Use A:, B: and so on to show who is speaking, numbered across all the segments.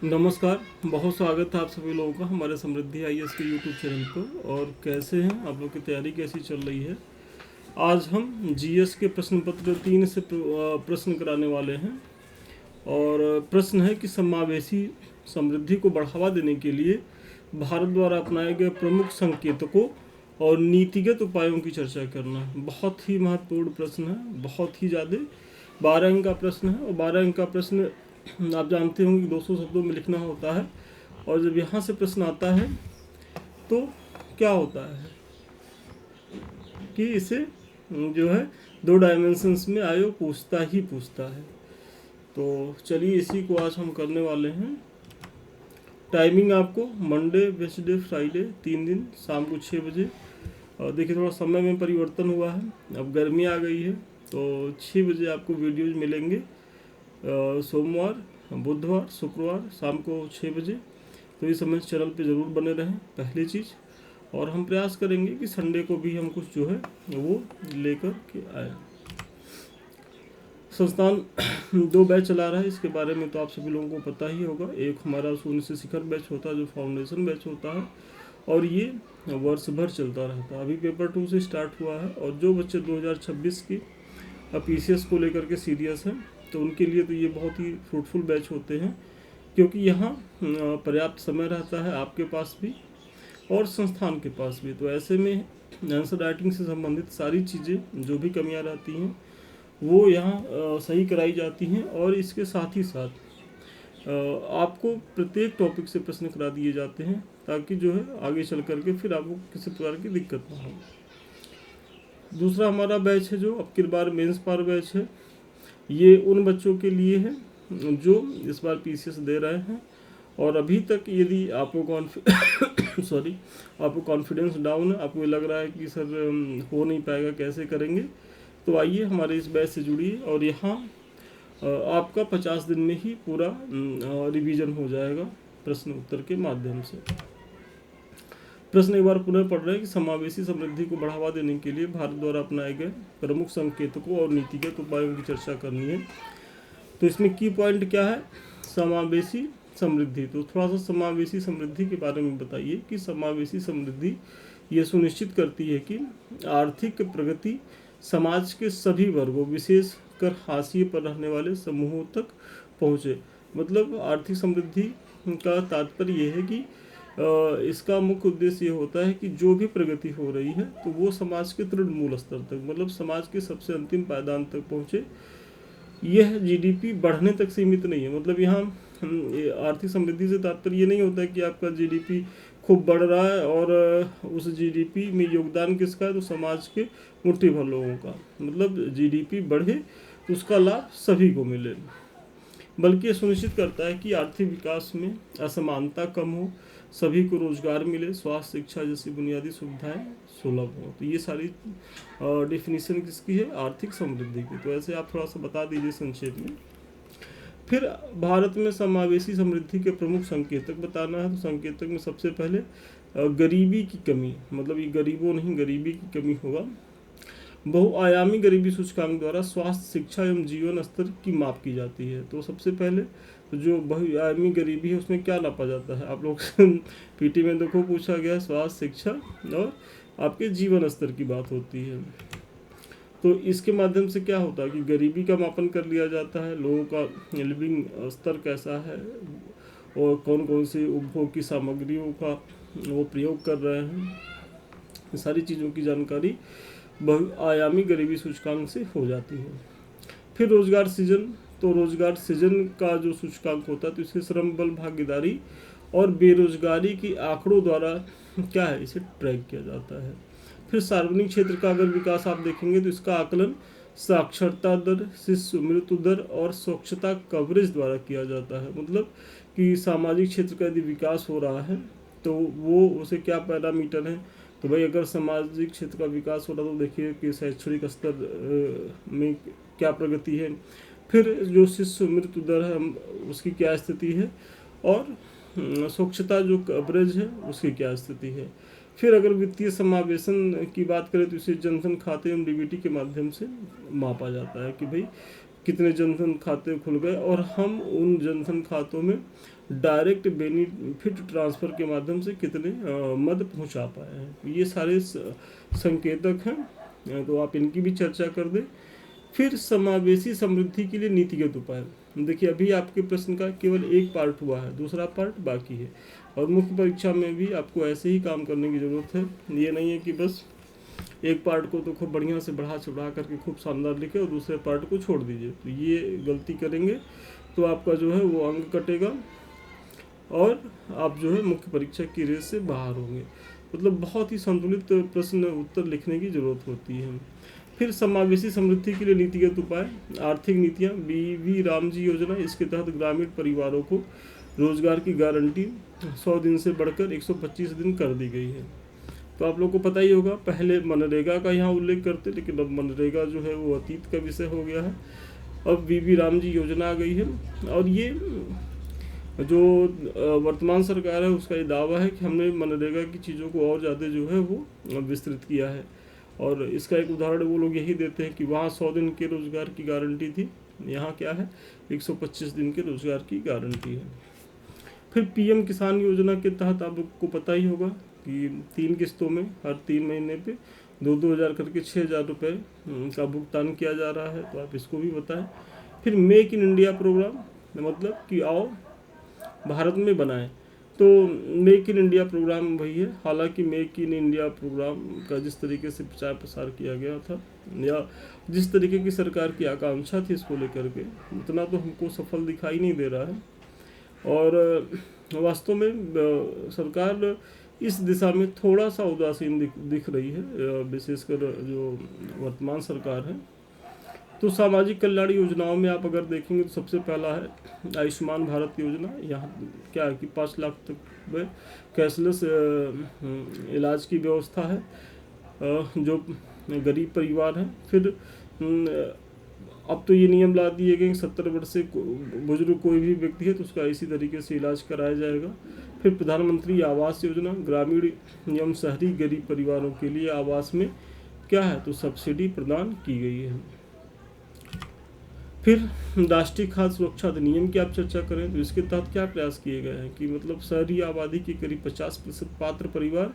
A: नमस्कार। बहुत स्वागत है आप सभी लोगों का हमारे समृद्धि आईएएस के यूट्यूब चैनल पर। और कैसे हैं आप लोग की तैयारी कैसी चल रही है। आज हम जीएस के प्रश्न पत्र 3 से प्रश्न कराने वाले हैं। और प्रश्न है कि समावेशी समृद्धि को बढ़ावा देने के लिए भारत द्वारा अपनाए गए प्रमुख संकेतकों और नीतिगत उपायों की चर्चा करना। बहुत ही महत्वपूर्ण प्रश्न है, बहुत ही ज़्यादा। 12 अंक का प्रश्न है और 12 अंक का प्रश्न आप जानते होंगे कि 200 शब्दों में लिखना होता है। और जब यहाँ से प्रश्न आता है तो क्या होता है कि इसे जो है 2 डायमेंशंस में आयोग पूछता ही पूछता है। तो चलिए इसी को आज हम करने वाले हैं। टाइमिंग आपको मंडे, वेडनेसडे, फ्राइडे 3 दिन शाम को 6 बजे। और देखिए थोड़ा समय में परिवर्तन हुआ है, अब गर्मी आ गई है तो 6 बजे आपको वीडियोज मिलेंगे। सोमवार, बुधवार, शुक्रवार शाम को 6 बजे। तो इस समय चैनल पे ज़रूर बने रहें, पहली चीज़। और हम प्रयास करेंगे कि संडे को भी हम कुछ जो है वो लेकर के आए। संस्थान 2 बैच चला रहा है, इसके बारे में तो आप सभी लोगों को पता ही होगा। एक हमारा शून्य से शिखर बैच होता है जो फाउंडेशन बैच होता है, और ये वर्ष भर चलता रहता है। अभी पेपर 2 से स्टार्ट हुआ है। और जो बच्चे 2026 की पीसीएस को लेकर के सीरियस हैं तो उनके लिए तो ये बहुत ही फ्रूटफुल बैच होते हैं, क्योंकि यहाँ पर्याप्त समय रहता है आपके पास भी और संस्थान के पास भी। तो ऐसे में आंसर राइटिंग से संबंधित सारी चीज़ें जो भी कमियाँ रहती हैं वो यहाँ सही कराई जाती हैं। और इसके साथ ही साथ आपको प्रत्येक टॉपिक से प्रश्न करा दिए जाते हैं, ताकि जो है आगे चल करके फिर आपको किसी प्रकार की दिक्कत ना हो। दूसरा हमारा बैच है जो अब की बार मेंस पार बैच है। ये उन बच्चों के लिए है जो इस बार पीसीएस दे रहे हैं। और अभी तक यदि आपको आपको कॉन्फिडेंस डाउन है, आपको लग रहा है कि सर हो नहीं पाएगा, कैसे करेंगे, तो आइए हमारे इस बैच से जुड़िए। और यहाँ आपका 50 दिन में ही पूरा रिवीजन हो जाएगा प्रश्न उत्तर के माध्यम से। प्रश्न एक बार पुनः पढ़ रहे हैं कि समावेशी समृद्धि को बढ़ावा देने के लिए भारत द्वारा अपनाए गए प्रमुख संकेतकों और नीतिगत उपायों की चर्चा करनी है। तो इसमें की पॉइंट क्या है, समावेशी समृद्धि। तो थोड़ा सा समावेशी समृद्धि के बारे में बताइए कि समावेशी समृद्धि ये सुनिश्चित करती है कि आर्थिक प्रगति समाज के सभी वर्गों, विशेषकर हाशिए पर रहने वाले समूहों तक पहुँचे। मतलब आर्थिक समृद्धि का तात्पर्य यह है कि इसका मुख्य उद्देश्य ये होता है कि जो भी प्रगति हो रही है तो वो समाज के तृणमूल स्तर तक, मतलब समाज के सबसे अंतिम पायदान तक पहुँचे। यह जीडीपी बढ़ने तक सीमित नहीं है। मतलब यहाँ आर्थिक समृद्धि से तात्पर्य ये नहीं होता है कि आपका जीडीपी खूब बढ़ रहा है और उस जीडीपी में योगदान किसका है, तो समाज के मुट्ठी भर लोगों का। मतलब जीडीपी बढ़े तो उसका लाभ सभी को मिले, बल्कि ये सुनिश्चित करता है कि आर्थिक विकास में असमानता कम हो, सभी को रोजगार मिले, स्वास्थ्य शिक्षा जैसी बुनियादी सुविधाएं सुलभ हो। तो ये सारी डेफिनेशन किसकी है, आर्थिक समृद्धि की। तो ऐसे आप थोड़ा सा बता दीजिए संक्षेप में। फिर भारत में समावेशी समृद्धि के प्रमुख संकेतक बताना है। तो संकेतक में सबसे पहले गरीबी की कमी, मतलब ये गरीबों नहीं, गरीबी की कमी होगा। बहुआयामी गरीबी सूचकांक द्वारा स्वास्थ्य, शिक्षा एवं जीवन स्तर की माप की जाती है। तो सबसे पहले तो जो बहुआयामी गरीबी है उसमें क्या नापा जाता है, आप लोग पीटी में देखो पूछा गया, स्वास्थ्य, शिक्षा और आपके जीवन स्तर की बात होती है। तो इसके माध्यम से क्या होता है कि गरीबी का मापन कर लिया जाता है, लोगों का लिविंग स्तर कैसा है और कौन कौन सी उपभोग की सामग्रियों का वो प्रयोग कर रहे हैं, ये सारी चीज़ों की जानकारी बहुआयामी गरीबी सूचकांक से हो जाती है। फिर रोजगार सृजन। तो रोजगार सृजन का जो सूचकांक होता है तो इसे श्रम बल भागीदारी और बेरोजगारी की आंकड़ों द्वारा क्या है, इसे ट्रैक किया जाता है। फिर सार्वजनिक क्षेत्र का अगर विकास आप देखेंगे तो इसका आकलन साक्षरता दर, शिशु मृत्यु दर और स्वच्छता कवरेज द्वारा किया जाता है। मतलब कि सामाजिक क्षेत्र का यदि विकास हो रहा है तो वो उसे क्या पैरामीटर है, तो भाई अगर सामाजिक क्षेत्र का विकास हो रहा तो देखिए कि शैक्षणिक स्तर में क्या प्रगति है, फिर जो शिशु मृत्यु दर है उसकी क्या स्थिति है, और स्वच्छता जो कवरेज है उसकी क्या स्थिति है। फिर अगर वित्तीय समावेशन की बात करें तो इसे जनधन खाते एवं डीबीटी के माध्यम से मापा जाता है कि भाई कितने जनधन खाते खुल गए और हम उन जनधन खातों में डायरेक्ट बेनिफिट ट्रांसफ़र के माध्यम से कितने मद पहुंचा पाए हैं। ये सारे संकेतक हैं, तो आप इनकी भी चर्चा कर दें। फिर समावेशी समृद्धि के लिए नीतिगत उपाय। देखिए अभी आपके प्रश्न का केवल एक पार्ट हुआ है, दूसरा पार्ट बाकी है, और मुख्य परीक्षा में भी आपको ऐसे ही काम करने की ज़रूरत है। ये नहीं है कि बस एक पार्ट को तो खूब बढ़िया से बढ़ा चढ़ा करके खूब शानदार लिखे और दूसरे पार्ट को छोड़ दीजिए, तो ये गलती करेंगे तो आपका जो है वो अंक कटेगा और आप जो है मुख्य परीक्षा की रेस से बाहर होंगे। मतलब बहुत ही संतुलित प्रश्न उत्तर लिखने की ज़रूरत होती है। फिर समावेशी समृद्धि के लिए नीतिगत उपाय। आर्थिक नीतियाँ, वी रामजी योजना, इसके तहत ग्रामीण परिवारों को रोजगार की गारंटी 100 दिन से बढ़कर 125 दिन कर दी गई है। तो आप लोग को पता ही होगा, पहले मनरेगा का यहाँ उल्लेख करते, लेकिन अब मनरेगा जो है वो अतीत का विषय हो गया है। अब वी रामजी योजना आ गई है, और ये जो वर्तमान सरकार है उसका ये दावा है कि हमने मनरेगा की चीज़ों को और ज़्यादा जो है वो विस्तृत किया है। और इसका एक उदाहरण वो लोग यही देते हैं कि वहाँ 100 दिन के रोज़गार की गारंटी थी, यहाँ क्या है 125 दिन के रोज़गार की गारंटी है। फिर पीएम किसान योजना के तहत आपको पता ही होगा कि 3 किस्तों में हर 3 महीने पे 2-2 हज़ार करके 6,000 रुपये का भुगतान किया जा रहा है, तो आप इसको भी बताएं। फिर मेक इन इंडिया प्रोग्राम, मतलब कि आओ भारत में बनाएं। तो मेक इन इंडिया प्रोग्राम वही है, हालांकि मेक इन इंडिया प्रोग्राम का जिस तरीके से प्रचार प्रसार किया गया था या जिस तरीके की सरकार की आकांक्षा थी इसको लेकर के, उतना तो हमको सफल दिखाई नहीं दे रहा है। और वास्तव में सरकार इस दिशा में थोड़ा सा उदासीन दिख रही है, विशेषकर जो वर्तमान सरकार है। तो सामाजिक कल्याण योजनाओं में आप अगर देखेंगे तो सबसे पहला है आयुष्मान भारत योजना। यहाँ क्या है कि 5 लाख तक में कैशलेस इलाज की व्यवस्था है जो गरीब परिवार हैं। फिर अब तो ये नियम ला दिए गए 70 वर्ष से बुजुर्ग कोई भी व्यक्ति है तो उसका इसी तरीके से इलाज कराया जाएगा। फिर प्रधानमंत्री आवास योजना, ग्रामीण एवं शहरी गरीब परिवारों के लिए आवास में क्या है तो सब्सिडी प्रदान की गई है। फिर राष्ट्रीय खाद्य सुरक्षा अधिनियम की आप चर्चा करें तो इसके तहत क्या प्रयास किए गए हैं कि मतलब शहरी आबादी के करीब 50% पात्र परिवार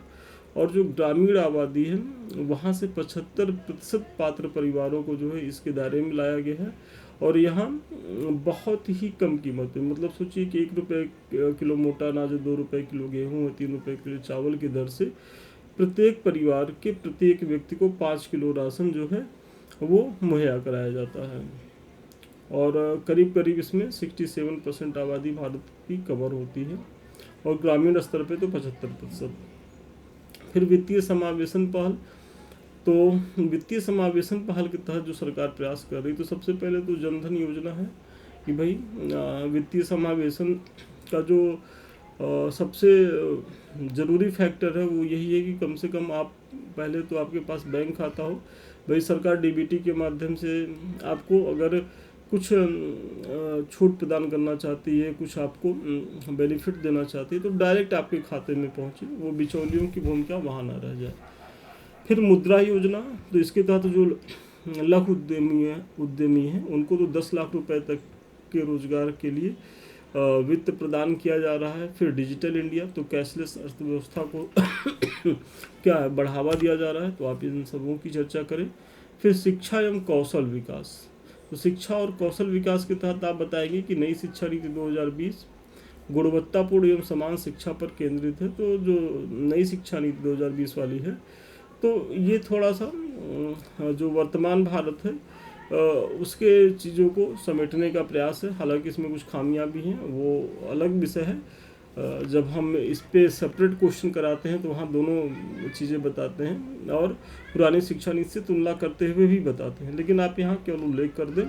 A: और जो ग्रामीण आबादी है वहाँ से 75% पात्र परिवारों को जो है इसके दायरे में लाया गया है। और यहाँ बहुत ही कम कीमत में, मतलब सोचिए कि 1 रुपये किलो मोटा अनाज, 2 रुपये किलो गेहूँ, 3 रुपये किलो चावल की दर से प्रत्येक परिवार के प्रत्येक व्यक्ति को 5 किलो राशन जो है वो मुहैया कराया जाता है। और करीब करीब इसमें 67% आबादी भारत की कवर होती है और ग्रामीण स्तर पे तो 75%। फिर वित्तीय समावेशन पहल। तो वित्तीय समावेशन पहल के तहत जो सरकार प्रयास कर रही, तो सबसे पहले तो जनधन योजना है कि भाई वित्तीय समावेशन का जो सबसे ज़रूरी फैक्टर है वो यही है कि कम से कम आप पहले तो आपके पास बैंक खाता हो। भाई सरकार डीबीटी के माध्यम से आपको अगर कुछ छूट प्रदान करना चाहती है, कुछ आपको बेनिफिट देना चाहती है तो डायरेक्ट आपके खाते में पहुँचे, वो बिचौलियों की भूमिका वहाँ ना रह जाए। फिर मुद्रा योजना, तो इसके तहत जो लघु उद्यमी हैं उनको तो 10 लाख रुपए तक के रोजगार के लिए वित्त प्रदान किया जा रहा है। फिर डिजिटल इंडिया, तो कैशलेस अर्थव्यवस्था को क्या है बढ़ावा दिया जा रहा है, तो आप इन सबों की चर्चा करें। फिर शिक्षा एवं कौशल विकास, तो शिक्षा और कौशल विकास के तहत आप बताएंगे कि नई शिक्षा नीति 2020 गुणवत्तापूर्ण एवं समान शिक्षा पर केंद्रित है। तो जो नई शिक्षा नीति 2020 वाली है तो ये थोड़ा सा जो वर्तमान भारत है उसके चीज़ों को समेटने का प्रयास है। हालांकि इसमें कुछ खामियां भी हैं, वो अलग विषय है। जब हम इस पे सेपरेट क्वेश्चन कराते हैं तो वहाँ दोनों चीज़ें बताते हैं और पुरानी शिक्षा नीति से तुलना करते हुए भी बताते हैं, लेकिन आप यहाँ केवल उल्लेख कर दें।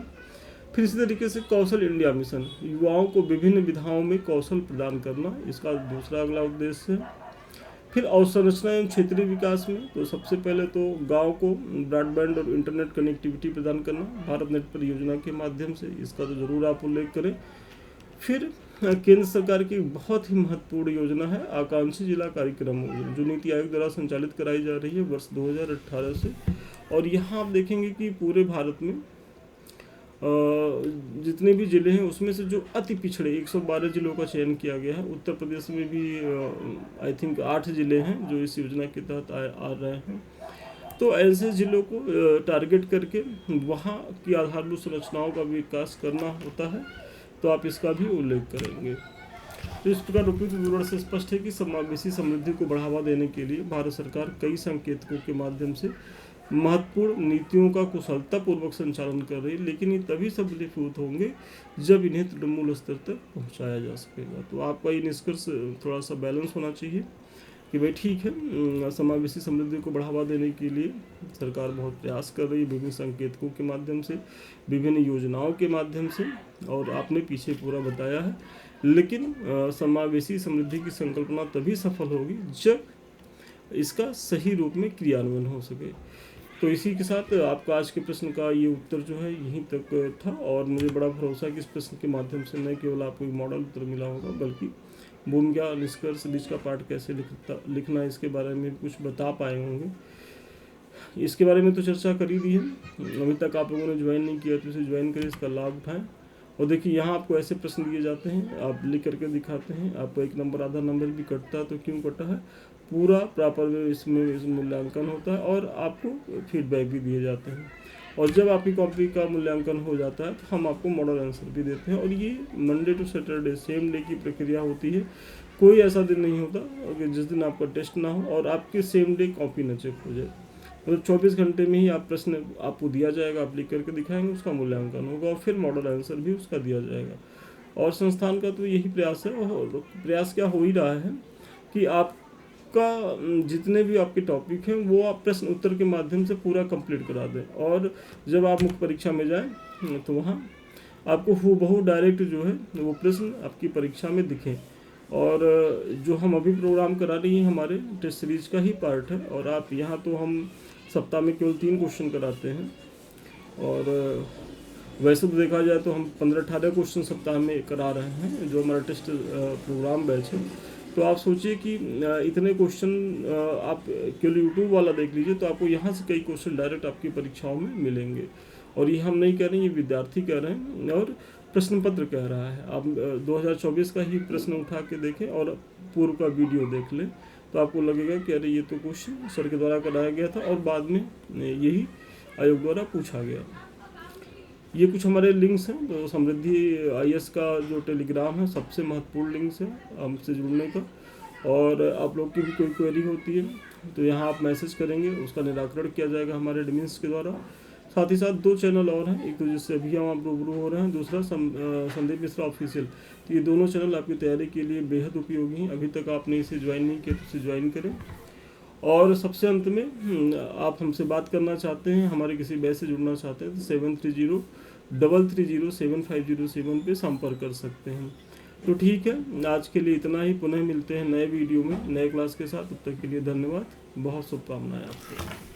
A: फिर इसी तरीके से कौशल इंडिया मिशन, युवाओं को विभिन्न विधाओं में कौशल प्रदान करना, इसका दूसरा अगला उद्देश्य है। फिर अवसंरचना एवं क्षेत्रीय विकास में, तो सबसे पहले तो गांव को ब्रॉडबैंड और इंटरनेट कनेक्टिविटी प्रदान करना भारत नेट परियोजना के माध्यम से, इसका तो ज़रूर आप उल्लेख करें। फिर केंद्र सरकार की बहुत ही महत्वपूर्ण योजना है आकांक्षी जिला कार्यक्रम योजना, जो नीति आयोग द्वारा संचालित कराई जा रही है वर्ष 2018 से। और यहाँ आप देखेंगे कि पूरे भारत में जितने भी ज़िले हैं उसमें से जो अति पिछड़े 112 ज़िलों का चयन किया गया है। उत्तर प्रदेश में भी आई थिंक 8 ज़िले हैं जो इस योजना के तहत आ रहे हैं। तो ऐसे ज़िलों को टारगेट करके वहाँ की आधारभूत संरचनाओं का विकास करना होता है, तो आप इसका भी उल्लेख करेंगे। तो इस प्रकार उपयुक्त विवरण से स्पष्ट है कि समावेशी समृद्धि को बढ़ावा देने के लिए भारत सरकार कई संकेतकों के माध्यम से महत्वपूर्ण नीतियों का कुशलतापूर्वक संचालन कर रही है, लेकिन ये तभी सफलीभूत होंगे जब इन्हें तृणमूल स्तर तक पहुंचाया जा सकेगा। तो आपका ये निष्कर्ष थोड़ा सा बैलेंस होना चाहिए कि भाई ठीक है, समावेशी समृद्धि को बढ़ावा देने के लिए सरकार बहुत प्रयास कर रही है विभिन्न संकेतकों के माध्यम से, विभिन्न योजनाओं के माध्यम से, और आपने पीछे पूरा बताया है। लेकिन समावेशी समृद्धि की संकल्पना तभी सफल होगी जब इसका सही रूप में क्रियान्वयन हो सके। तो इसी के साथ आपका आज के प्रश्न का ये उत्तर जो है यहीं तक था, और मुझे बड़ा भरोसा है कि इस प्रश्न के माध्यम से न केवल आपको मॉडल उत्तर मिला होगा, बल्कि भूमिका, निष्कर्ष, बीच का पाठ कैसे लिखना इसके बारे में कुछ बता पाए होंगे। इसके बारे में तो चर्चा कर ही दी है। अभी तक आप लोगों ने ज्वाइन नहीं किया तो इसे ज्वाइन करें, इसका लाभ उठाएं। और देखिए यहाँ आपको ऐसे प्रश्न दिए जाते हैं, आप लिख करके दिखाते हैं, आपको एक नंबर आधा नंबर भी कटता है, तो क्यों कटा है पूरा प्रॉपर इसमें मूल्यांकन होता है, और आपको फीडबैक भी दिए जाते हैं। और जब आपकी कॉपी का मूल्यांकन हो जाता है तो हम आपको मॉडल आंसर भी देते हैं। और ये Monday to Saturday same day की प्रक्रिया होती है। कोई ऐसा दिन नहीं होता कि जिस दिन आपका टेस्ट ना हो और आपके सेम डे कॉपी न चेक हो जाए। मतलब 24 घंटे में ही आप प्रश्न आपको दिया जाएगा, आप लिख करके दिखाएंगे, उसका मूल्यांकन होगा और फिर मॉडल आंसर भी उसका दिया जाएगा। और संस्थान का तो यही प्रयास है, और प्रयास क्या हो ही रहा है कि आपका जितने भी आपके टॉपिक हैं वो आप प्रश्न उत्तर के माध्यम से पूरा कंप्लीट करा दें, और जब आप मुख्य परीक्षा में जाएं तो वहाँ आपको हूबहू डायरेक्ट जो है वो प्रश्न आपकी परीक्षा में दिखें। और जो हम अभी प्रोग्राम करा रही हैं हमारे टेस्ट सीरीज का ही पार्ट है। और आप यहाँ तो हम सप्ताह में केवल 3 क्वेश्चन कराते हैं, और वैसे तो देखा जाए तो हम 15-18 क्वेश्चन सप्ताह में करा रहे हैं जो हमारा टेस्ट प्रोग्राम बैच है। तो आप सोचिए कि इतने क्वेश्चन आप केवल यूट्यूब वाला देख लीजिए तो आपको यहाँ से कई क्वेश्चन डायरेक्ट आपकी परीक्षाओं में मिलेंगे। और ये हम नहीं कह रहे हैं, ये विद्यार्थी कह रहे हैं और प्रश्न पत्र कह रहा है। आप 2024 का ही प्रश्न उठा के देखें और पूर्व का वीडियो देख लें तो आपको लगेगा कि अरे ये तो क्वेश्चन सर के द्वारा कराया गया था और बाद में यही आयोग द्वारा पूछा गया। ये कुछ हमारे लिंक्स हैं। तो समृद्धि IAS का जो टेलीग्राम है सबसे महत्वपूर्ण लिंक्स है हमसे जुड़ने का। और आप लोग की भी कोई क्वेरी होती है तो यहाँ आप मैसेज करेंगे, उसका निराकरण किया जाएगा हमारे एडमिन्स के द्वारा। साथ ही साथ 2 चैनल और हैं, एक तो जिससे अभी हम आप रूबरू हो रहे हैं, दूसरा संदीप मिश्रा ऑफिशियल। तो ये दोनों चैनल आपकी तैयारी के लिए बेहद उपयोगी हैं। अभी तक आपने इसे ज्वाइन नहीं किया तो इसे ज्वाइन करें। और सबसे अंत में आप हमसे बात करना चाहते हैं, हमारे किसी बैच से जुड़ना चाहते हैं तो 7303307507 पे संपर्क कर सकते हैं। तो ठीक है, आज के लिए इतना ही। पुनः मिलते हैं नए वीडियो में नए क्लास के साथ। तब तक के लिए धन्यवाद, बहुत शुभकामनाएं आपको।